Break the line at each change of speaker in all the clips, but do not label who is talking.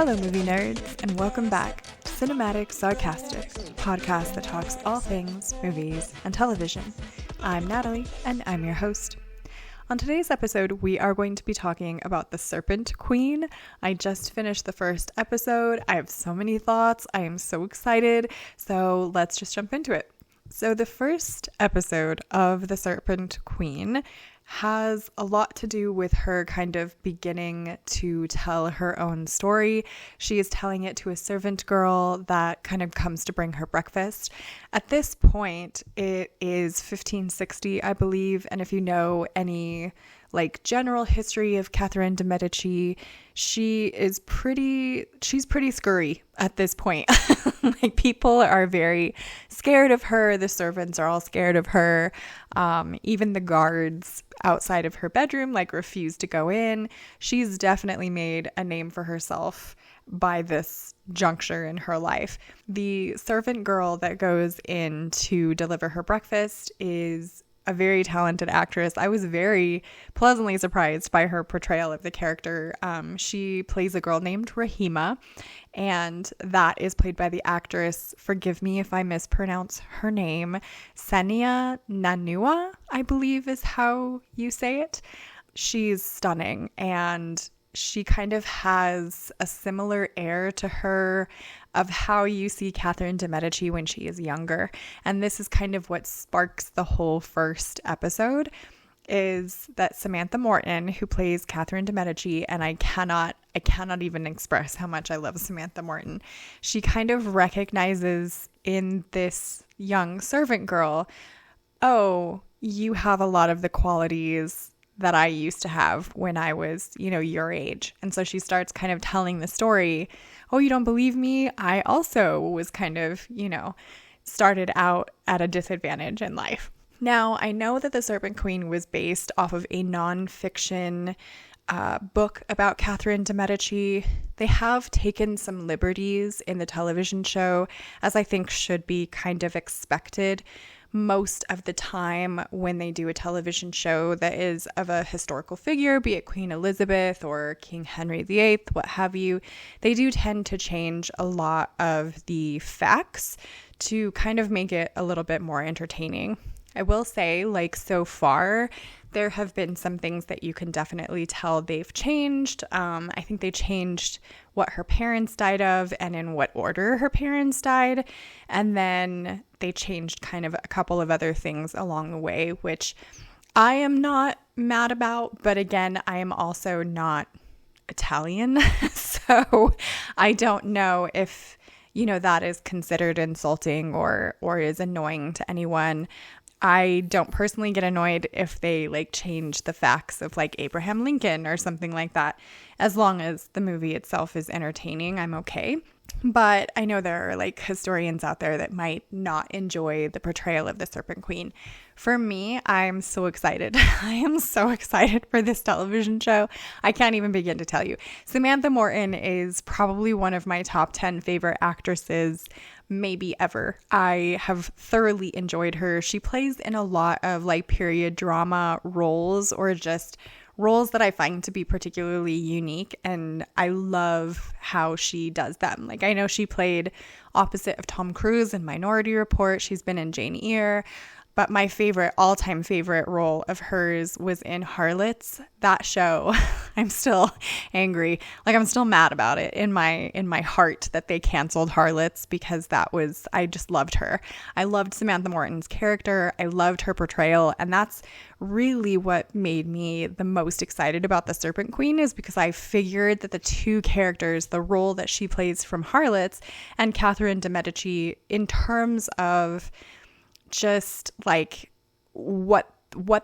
Hello movie nerds, and welcome back to Cinematic Sarcastic, a podcast that talks all things movies and television. I'm Natalie, and I'm your host. On today's episode, we are going to be talking about the Serpent Queen. I just finished the first episode. I have so many thoughts. I am so excited. So let's just jump into it. So the first episode of the Serpent Queen has a lot to do with her kind of beginning to tell her own story. She is telling it to a servant girl that kind of comes to bring her breakfast. At this point, it is 1560, I believe, and if you know any general history of Catherine de Medici, she's pretty scurry at this point. People are very scared of her. The servants are all scared of her. Even the guards outside of her bedroom refuse to go in. She's definitely made a name for herself by this juncture in her life. The servant girl that goes in to deliver her breakfast is a very talented actress. I was very pleasantly surprised by her portrayal of the character. She plays a girl named Rahima, and that is played by the actress, forgive me if I mispronounce her name, Senia Nanua, I believe is how you say it. She's stunning, and she kind of has a similar air to her of how you see Catherine de Medici when she is younger. And this is kind of what sparks the whole first episode, is that Samantha Morton, who plays Catherine de Medici, and I cannot even express how much I love Samantha Morton. She kind of recognizes in this young servant girl, oh, you have a lot of the qualities that I used to have when I was, your age. And so she starts kind of telling the story. Oh, you don't believe me? I also was kind of, started out at a disadvantage in life. Now, I know that The Serpent Queen was based off of a nonfiction book about Catherine de Medici. They have taken some liberties in the television show, as I think should be kind of expected. Most of the time when they do a television show that is of a historical figure, be it Queen Elizabeth or King Henry VIII, what have you, they do tend to change a lot of the facts to kind of make it a little bit more entertaining. I will say, so far, there have been some things that you can definitely tell they've changed. I think they changed what her parents died of and in what order her parents died. And then they changed kind of a couple of other things along the way, which I am not mad about. But again, I am also not Italian. So I don't know if, that is considered insulting or is annoying to anyone. I don't personally get annoyed if they change the facts of Abraham Lincoln or something like that. As long as the movie itself is entertaining, I'm okay. But I know there are historians out there that might not enjoy the portrayal of the Serpent Queen. For me, I'm so excited. I am so excited for this television show. I can't even begin to tell you. Samantha Morton is probably one of my top 10 favorite actresses maybe ever. I have thoroughly enjoyed her. She plays in a lot of period drama roles, or just roles that I find to be particularly unique, and I love how she does them. I know she played opposite of Tom Cruise in Minority Report. She's been in Jane Eyre. But my all-time favorite role of hers was in Harlots. That show, I'm still angry. I'm still mad about it in my heart that they canceled Harlots, because I just loved her. I loved Samantha Morton's character. I loved her portrayal. And that's really what made me the most excited about The Serpent Queen, is because I figured that the two characters, the role that she plays from Harlots and Catherine de Medici, in terms of just what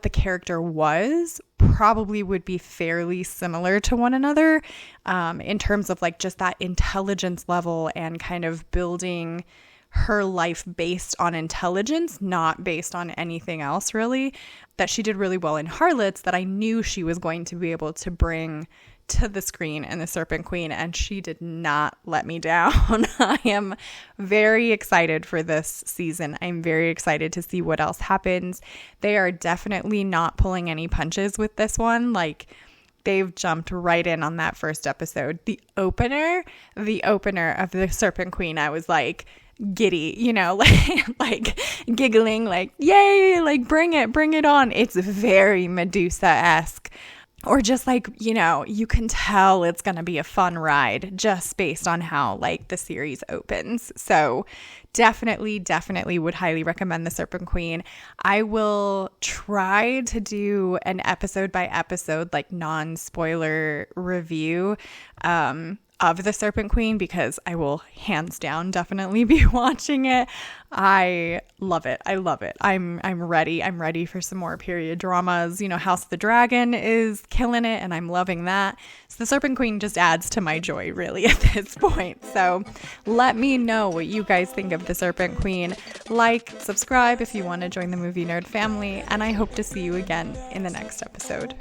the character was, probably would be fairly similar to one another, in terms of just that intelligence level and kind of building her life based on intelligence, not based on anything else really, that she did really well in Harlots, that I knew she was going to be able to bring to the screen in The Serpent Queen, and she did not let me down. I am very excited for this season. I'm very excited to see what else happens. They are definitely not pulling any punches with this one. they've jumped right in on that first episode. The opener of the Serpent Queen, I was like giddy, you know, like giggling, like, yay, like bring it on. It's very Medusa-esque. Or just like, you know, you can tell it's going to be a fun ride just based on how like the series opens. So definitely would highly recommend The Serpent Queen. I will try to do an episode by episode, like non-spoiler review of The Serpent Queen, because I will hands down definitely be watching it. I love it. I'm ready for some more period dramas. You know, House of the Dragon is killing it and I'm loving that. So The Serpent Queen just adds to my joy really at this point. So let me know what you guys think of The Serpent Queen. Like, subscribe if you want to join the Movie Nerd family, and I hope to see you again in the next episode.